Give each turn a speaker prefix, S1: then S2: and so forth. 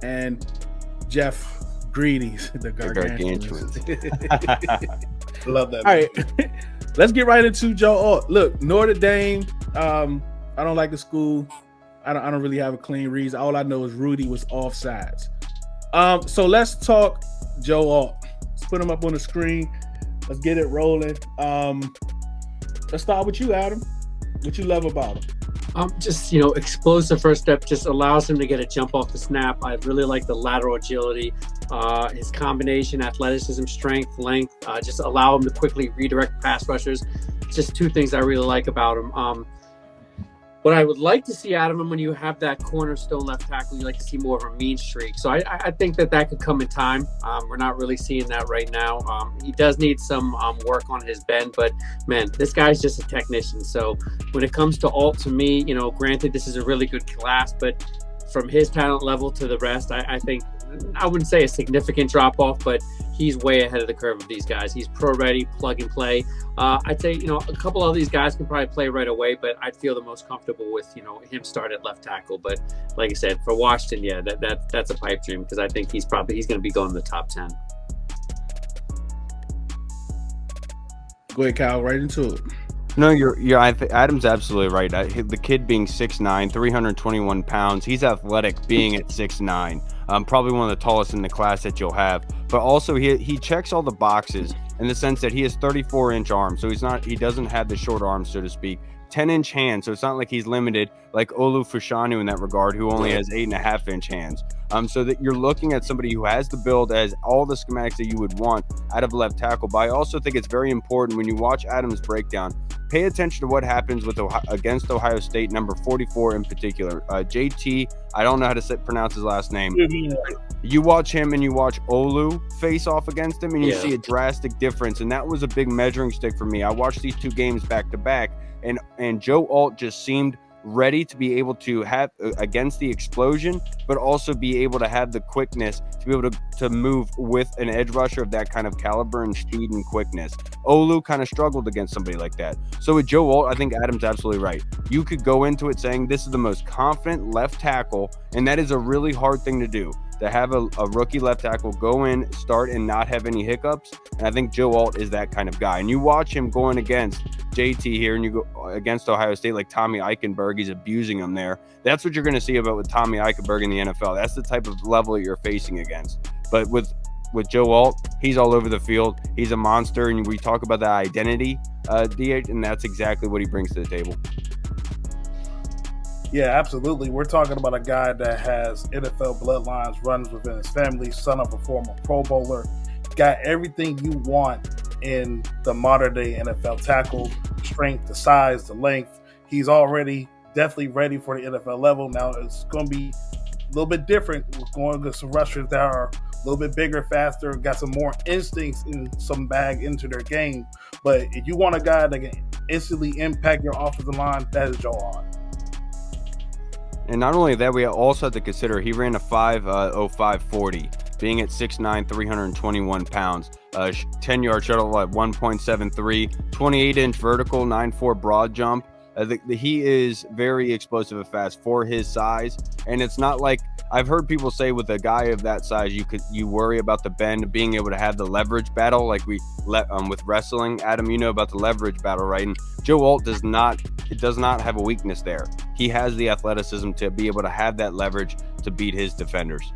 S1: and Jeff Greedy's the Gargantuans.
S2: Love that.
S1: All right, let's get right into Joe Alt. Look, Notre Dame. I don't like the school. I don't really have a clean reason. All I know is Rudy was offsides. So let's talk Joe Alt. Let's put him up on the screen. Let's get it rolling. Let's start with you, Adam. What you love about him?
S3: Just, explosive first step, just allows him to get a jump off the snap. I really like the lateral agility, his combination, athleticism, strength, length, just allow him to quickly redirect pass rushers. Just two things I really like about him. What I would like to see out of him, when you have that cornerstone left tackle, you like to see more of a mean streak. So I think that could come in time. We're not really seeing that right now. He does need some work on his bend, but man, this guy's just a technician. So when it comes to Alt, to me, granted, this is a really good class, but from his talent level to the rest, I think, I wouldn't say a significant drop off, but he's way ahead of the curve of these guys. He's pro ready, plug and play. I'd say, a couple of these guys can probably play right away, but I'd feel the most comfortable with, him start at left tackle. But like I said, for Washington, yeah, that's a pipe dream, because I think he's going to be going in the top 10.
S1: Go ahead, Kyle, right into it.
S4: No, Adam's absolutely right. The kid being 6'9", 321 pounds, he's athletic being at 6'9". Probably one of the tallest in the class that you'll have. But also he checks all the boxes in the sense that he has 34-inch arms. So he doesn't have the short arms, so to speak. 10-inch hands, so it's not like he's limited like Olu Fushanu in that regard, who only has 8.5-inch hands. So that you're looking at somebody who has the build, as all the schematics that you would want out of left tackle. But I also think it's very important when you watch Adam's breakdown, pay attention to what happens against Ohio State, number 44 in particular. JT, I don't know how to pronounce his last name. You watch him and you watch Olu face off against him, and you see a drastic difference. And that was a big measuring stick for me. I watched these two games back to back, and Joe Alt just seemed ready to be able to have against the explosion, but also be able to have the quickness to be able to move with an edge rusher of that kind of caliber and speed and quickness. Olu kind of struggled against somebody like that. So with Joe Alt, I think Adam's absolutely right. You could go into it saying this is the most confident left tackle, and that is a really hard thing to do. To have a rookie left tackle go in, start, and not have any hiccups. And I think Joe Alt is that kind of guy. And you watch him going against JT here, and you go against Ohio State like Tommy Eichenberg, he's abusing him there. That's what you're going to see about with Tommy Eichenberg in the NFL. That's the type of level you're facing against. But with Joe Alt, he's all over the field. He's a monster, and we talk about that identity, DH, and that's exactly what he brings to the table.
S2: Yeah, absolutely. We're talking about a guy that has NFL bloodlines, runs within his family, son of a former Pro Bowler, got everything you want in the modern day NFL tackle: strength, the size, the length. He's already definitely ready for the NFL level. Now it's going to be a little bit different. We're going to some rushers that are a little bit bigger, faster, got some more instincts and some bag into their game. But if you want a guy that can instantly impact your offensive line, that is Joe Alt.
S4: And not only that, we also have to consider he ran a 5.0540, being at 6'9", 321 pounds. 10-yard shuttle at 1.73, 28-inch vertical, 9.4 broad jump. He is very explosive and fast for his size. And it's not like, I've heard people say with a guy of that size, you worry about the bend, being able to have the leverage battle like we with wrestling. Adam, you know about the leverage battle, right? And Joe Alt does not have a weakness there. He has the athleticism to be able to have that leverage to beat his defenders.